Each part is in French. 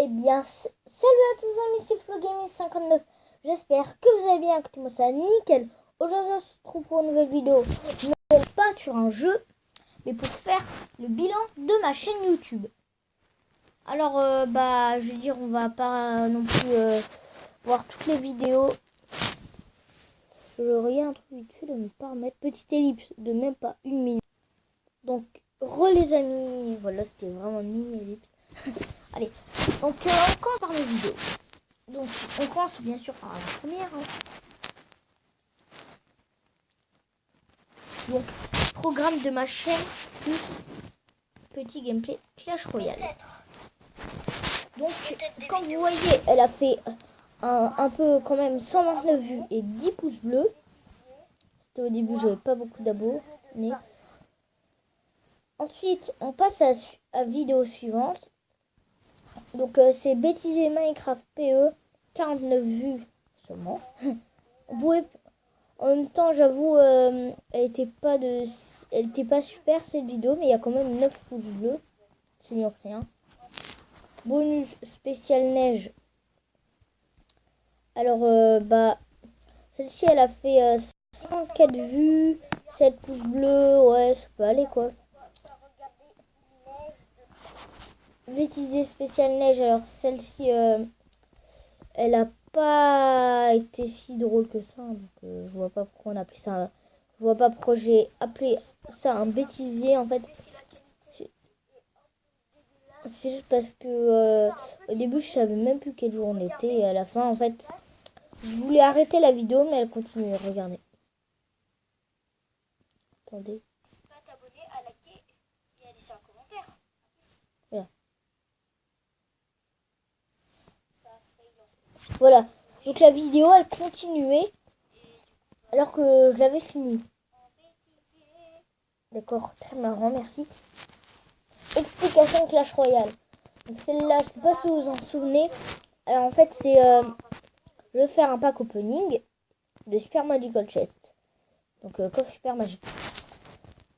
Eh bien, salut à tous amis, c'est FloGaming59. J'espère que vous allez bien, écoutez-moi ça nickel. Aujourd'hui, on se retrouve pour une nouvelle vidéo. Mais pas sur un jeu, mais pour faire le bilan de ma chaîne YouTube. Alors, je veux dire, on va pas non plus voir toutes les vidéos. Je regarde un truc vite fait de me permettre. Petite ellipse de même pas une minute. Donc, les amis, voilà, c'était vraiment une mini-ellipse. Allez, donc on commence par les vidéos. Donc on commence bien sûr par la première. Donc, programme de ma chaîne plus petit gameplay Clash Royale. Donc, comme vous voyez, elle a fait un peu quand même 129 vues et 10 pouces bleus. C'était au début, j'avais pas beaucoup d'abos. Mais... Ensuite, on passe à la vidéo suivante. Donc, c'est Bêtiser Minecraft PE, 49 vues seulement. Vous pouvez... En même temps, j'avoue, elle était pas super cette vidéo, mais il y a quand même 9 pouces bleus. C'est mieux que rien. Bonus spécial neige. Alors, celle-ci, elle a fait 104 vues, 7 pouces bleus. Ouais, ça peut aller quoi. Bêtiser spécial neige. Alors, celle-ci, elle a pas été si drôle que ça. Donc, je vois pas pourquoi on a appelé ça. Je vois pas pourquoi j'ai appelé ça un bêtisier en fait. C'est juste parce que au début je savais même plus quel jour on était et à la fin en fait je voulais arrêter la vidéo mais elle continue. Regardez. Attendez. N'hésite pas à t'abonner, à liker et à laisser un commentaire. Voilà. Voilà. Donc la vidéo elle continuait alors que je l'avais finie. D'accord, très marrant, merci. Explication Clash Royale. Donc celle-là, je sais pas si vous vous en souvenez. Alors en fait, c'est je vais faire un pack opening de Super Magical Chest. Donc coffre super magique.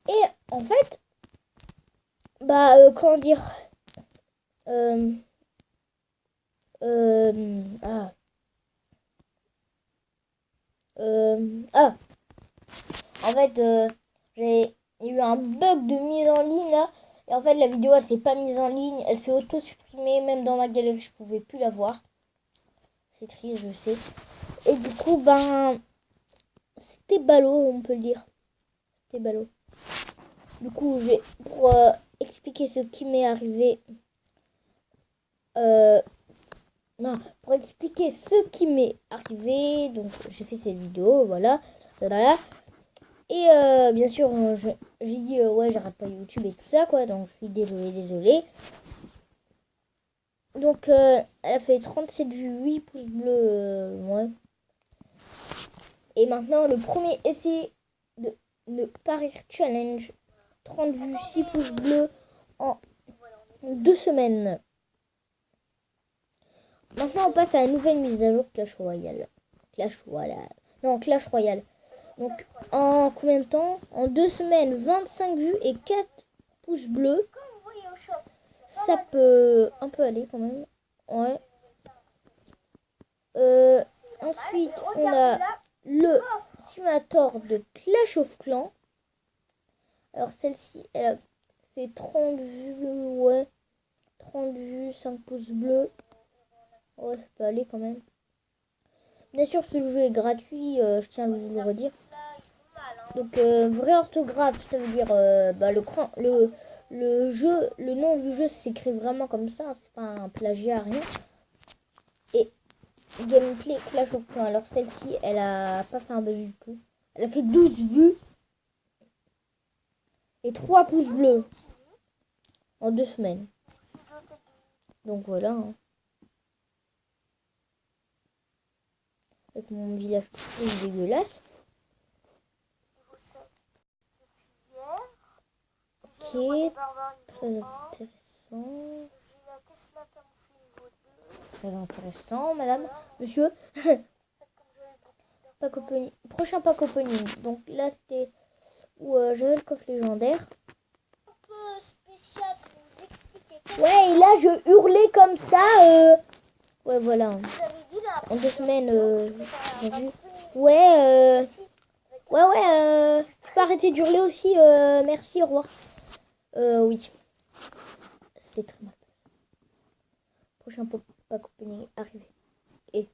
Et en fait, comment dire en fait, j'ai eu un bug de mise en ligne là. Et en fait, la vidéo, elle s'est pas mise en ligne. Elle s'est auto-supprimée. Même dans ma galerie, je pouvais plus la voir. C'est triste, je sais. Et du coup, c'était ballot, on peut le dire. C'était ballot. Du coup, pour expliquer ce qui m'est arrivé. Pour expliquer ce qui m'est arrivé. Donc, j'ai fait cette vidéo, voilà. Et bien sûr, j'ai dit, ouais, j'arrête pas YouTube et tout ça, quoi. Donc, je suis désolée. Donc, elle a fait 37 vues, 8 pouces bleus, ouais. Et maintenant, le premier essai de ne pas rire challenge. 30 vues, 6 pouces bleus en 2 semaines. Maintenant, on passe à la nouvelle mise à jour Clash Royale. Clash Royale. Donc, en combien de temps? En 2 semaines, 25 vues et 4 pouces bleus. Ça peut un peu aller quand même. Ouais. Ensuite, on a le simulator de Clash of Clans. Alors, celle-ci, elle a fait 30 vues. Ouais. 30 vues, 5 pouces bleus. Ouais, ça peut aller quand même. Bien sûr, ce jeu est gratuit, je tiens à vous le redire. Donc, vraie orthographe, ça veut dire le nom du jeu s'écrit vraiment comme ça, c'est pas un plagiat, rien. Et gameplay Clash of Clans. Alors, celle-ci, elle a pas fait un buzz du tout. Elle a fait 12 vues et 3 pouces bleus en 2 semaines. Donc, voilà. Hein. Avec mon village tout dégueulasse. Ok, très intéressant. Très intéressant, madame, monsieur. Pack opening. Prochain pack opening. Donc là, c'était où j'avais le coffre légendaire. Un peu spécial pour vous expliquer Ouais, et là, je hurlais comme ça. Ouais, voilà. En 2 semaines, j'ai vu. Ouais, tu peux arrêter d'hurler aussi. Merci, au revoir. Oui. C'est très mal. Prochain pack opening arrivé. Et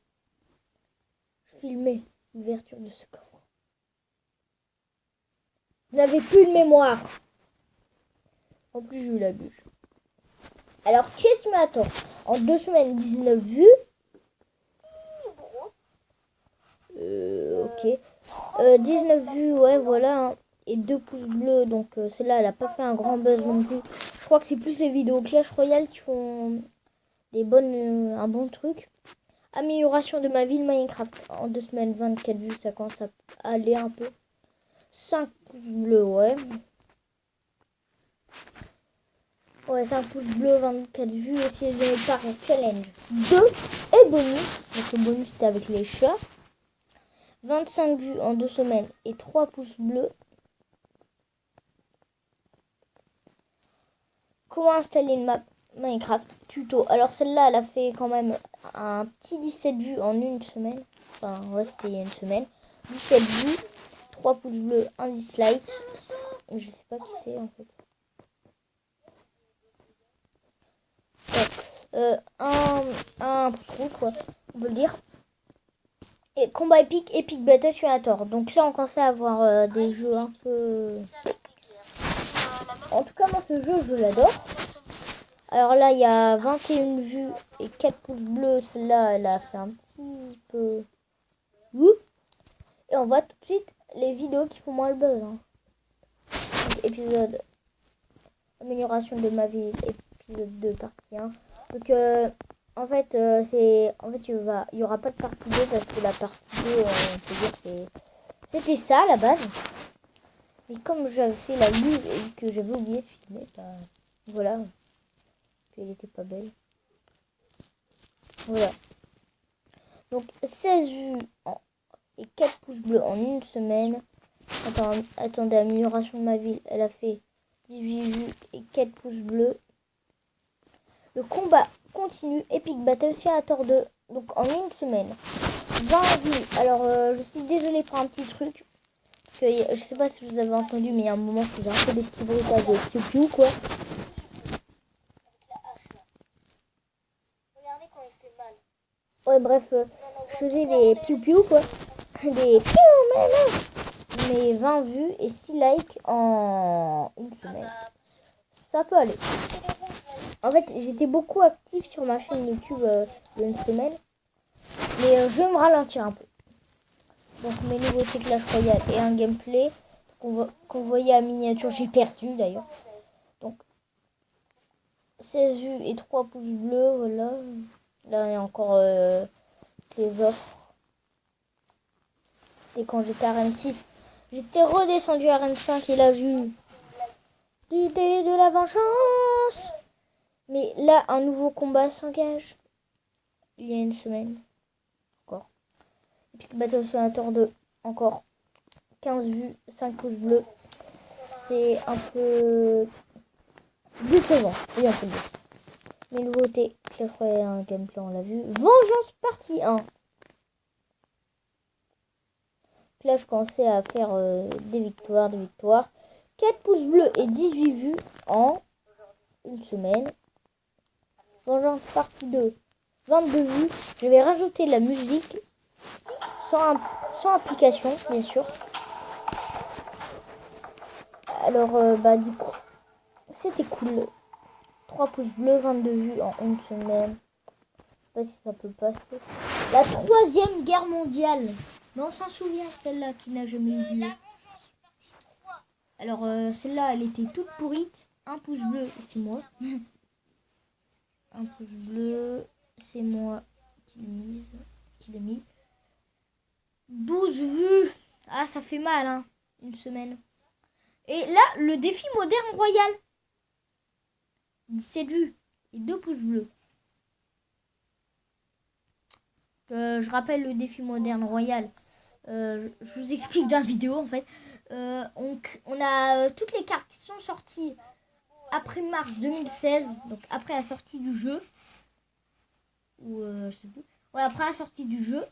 filmer l'ouverture de ce coffre. Vous n'avez plus de mémoire. En plus, j'ai eu la bûche. Alors, Chess Matter, en 2 semaines, 19 vues. Ok. 19 vues, ouais, voilà. Hein. Et 2 pouces bleus. Donc, celle-là, elle a pas fait un grand buzz non plus. Je crois que c'est plus les vidéos Clash Royale qui font un bon truc. Amélioration de ma ville Minecraft. En 2 semaines, 24 vues. Ça commence à aller un peu. 5 pouces bleus, ouais. Ouais, 5 pouces bleus, 24 vues. Essayez de ne pas challenge 2 et bonus. Donc le bonus c'était avec les chats. 25 vues en 2 semaines et 3 pouces bleus. Comment installer une map Minecraft tuto. Alors celle-là, elle a fait quand même un petit 17 vues en une semaine. Enfin, ouais, c'était il y a une semaine. 17 vues, 3 pouces bleus, un dislike. Je sais pas qui c'est en fait. Ouais. Un pouce rouge, quoi, on peut le dire. Et combat épique, Epic Battle Simulator. Donc là, on commence à avoir des jeux un peu... En tout cas, moi, ce jeu, je l'adore. Alors là, il y a 21 vues et 4 pouces bleus. Celle-là, elle a fait un petit peu... Et on voit tout de suite les vidéos qui font moins le buzz. Hein. Donc, épisode... Amélioration de ma ville, épisode 2, partie 1. Donc, en fait, il y aura pas de partie 2 parce que la partie 2, on peut dire que c'était ça à la base. Mais comme j'avais fait la lue et que j'avais oublié de filmer, bah, voilà. Puis elle était pas belle. Voilà. Donc 16 vues et 4 pouces bleus en une semaine. Attendez, amélioration de ma ville, elle a fait 18 vues et 4 pouces bleus. Le combat continue, Epic Battle Simulator 2, donc en une semaine. 20 vues. Alors, je suis désolée pour un petit truc. Parce que, je sais pas si vous avez entendu, mais il y a un moment, je faisais un peu des petits bruitages de piou-piou, quoi. Ouais, bref, je faisais des piou-piou, quoi. Des piou, mais 20 vues et 6 likes en une semaine. Ça peut aller. En fait, j'étais beaucoup active sur ma chaîne YouTube il y a une semaine. Mais je vais me ralentir un peu. Donc mes nouveautés Clash Royale et un gameplay qu'on voyait à miniature. J'ai perdu d'ailleurs. Donc 16 vues et 3 pouces bleus, voilà. Là il y a encore les offres. Et quand j'étais à Rennes 6, j'étais redescendu à Rennes 5 et là j'ai eu l'idée de la vengeance. Mais là un nouveau combat s'engage. Il y a une semaine. Encore. Epic Battle Simulator 2. Encore 15 vues, 5 pouces bleus. C'est un peu décevant. Oui, on peut le dire. Mes nouveautés, Clash Royale, un gameplay, on l'a vu. Vengeance partie 1. Là, je commençais à faire des victoires. 4 pouces bleus et 18 vues en une semaine. Vengeance partie 2. 22 vues. Je vais rajouter la musique sans application, bien sûr. Alors, bah, du coup, c'était cool. 3 pouces bleus, 22 vues en une semaine. Je sais pas si ça peut passer. La 3e guerre mondiale. Mais on s'en souvient, celle-là qui n'a jamais eu lieu. Alors, celle-là, elle était toute pourrite. Un pouce bleu, c'est moi. Un pouce bleu, c'est moi qui l'ai mis. 12 vues. Ah, ça fait mal, hein. Une semaine. Et là, le défi moderne royal. 17 vues. Et 2 pouces bleus. Je rappelle le défi moderne royal. Je vous explique dans la vidéo, en fait. On a toutes les cartes qui sont sorties après mars 2016, donc après la sortie du jeu, ou je sais plus, ouais, après la sortie du jeu,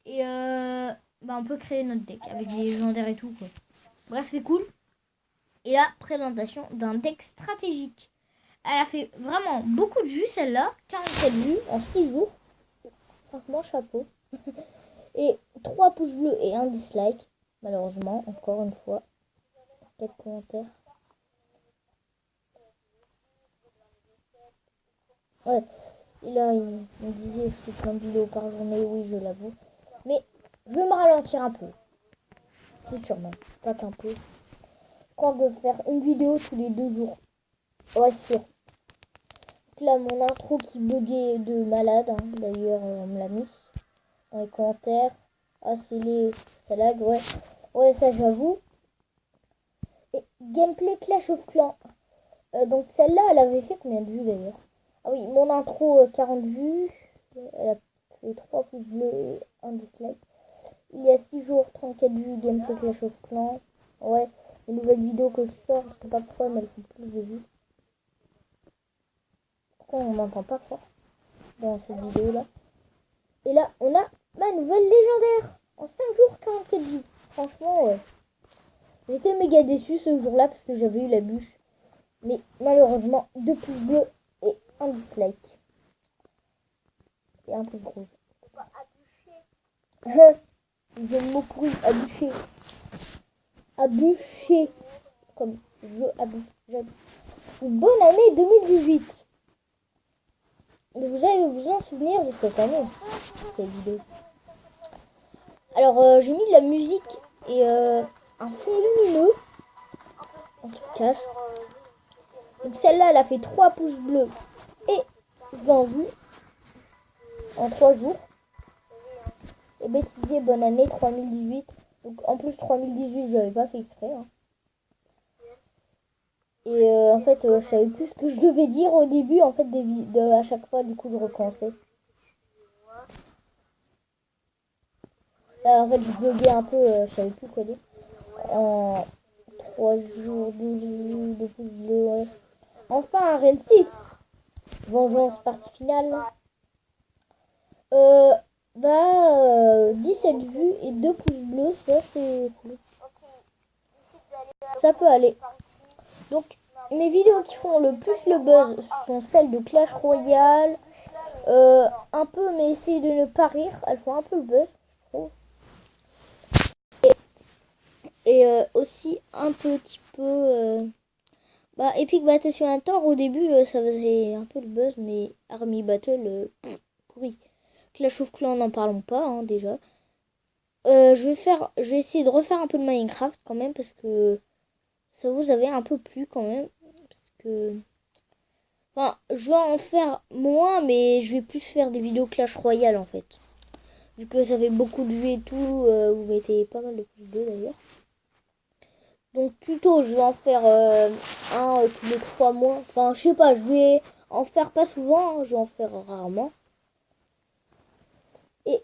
et on peut créer notre deck avec des légendaires et tout, quoi. Bref, c'est cool. Et là, présentation d'un deck stratégique. Elle a fait vraiment beaucoup de vues, celle-là. 47 vues en 6 jours. Franchement, chapeau. Et 3 pouces bleus et 1 dislike. Malheureusement, encore une fois. 4 commentaires. Ouais. Et là, il me disait, je fais plein de vidéos par journée. Oui, je l'avoue. Mais je vais me ralentir un peu. C'est sûrement. Pas qu'un peu. Je crois que je vais faire une vidéo tous les 2 jours. Ouais, sûr. Là, mon intro qui buguait de malade. Hein. D'ailleurs, on me l'a mis dans les commentaires. Ah, ça lag, ouais. Ouais, ça, j'avoue. Et gameplay Clash of Clans. Donc, celle-là, elle avait fait combien de vues, d'ailleurs? Ah oui, mon intro, 40 vues. Elle a fait 3 pouces bleus et 1 dislike. Il y a 6 jours, 34 vues, gameplay Clash of Clans. Ouais, les nouvelles vidéos que je sors, je sais pas pourquoi, mais elles font plus de vues. Pourquoi on m'entend pas fort dans cette vidéo-là? Et là, on a ma nouvelle légendaire. En 5 jours, 44 vues. Franchement, ouais. J'étais méga déçu ce jour-là parce que j'avais eu la bûche. Mais malheureusement, 2 pouces bleus et 1 dislike. Et un pouce rouge. Je me pourri à bûcher. À bûcher. Comme je abûche. Bonne année 2018. Vous allez vous en souvenir de cette année. Cette vidéo. Alors, j'ai mis de la musique et un fond lumineux. En tout cas. Donc celle-là, elle a fait 3 pouces bleus et 20 vues en 3 jours. Et bêtisier, bonne année 3018. Donc en plus 3018, j'avais pas fait exprès. Hein. Et en fait, je savais plus ce que je devais dire au début. En fait, à chaque fois, du coup, je recommençais. Là, en fait, je buguais un peu, je savais plus quoi dire. En 3 jours, 12 pouces bleus, ouais. Enfin, un Rain 6. Vengeance, partie finale. 17 vues et 2 pouces bleus, ça c'est cool. Ça peut aller. Donc, mes vidéos qui font le plus le buzz sont celles de Clash Royale. Un peu, mais essayez de ne pas rire. Elles font un peu le buzz, je trouve. Et aussi un petit peu... Epic Battle Simulator, au début, ça faisait un peu le buzz, mais Army Battle, pourri. Clash of Clans, n'en parlons pas, hein, déjà. Je vais essayer de refaire un peu de Minecraft quand même, parce que ça vous avait un peu plu quand même. Parce que... Enfin, je vais en faire moins, mais je vais plus faire des vidéos Clash Royale en fait. Vu que ça fait beaucoup de vues et tout, vous mettez pas mal de pouces bleus d'ailleurs. Donc tuto, je vais en faire un tous les 3 mois. Enfin, je sais pas, je vais en faire pas souvent, hein, je vais en faire rarement. Et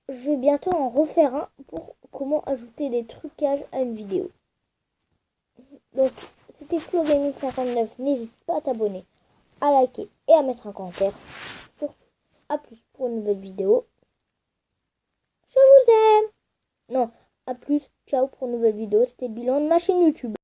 je vais bientôt en refaire un pour comment ajouter des trucages à une vidéo. Donc, c'était FloGaming59. N'hésite pas à t'abonner, à liker et à mettre un commentaire. Surtout, à plus pour une nouvelle vidéo. Je vous aime. Non, à plus. Ciao pour une nouvelle vidéo. C'était le bilan de ma chaîne YouTube.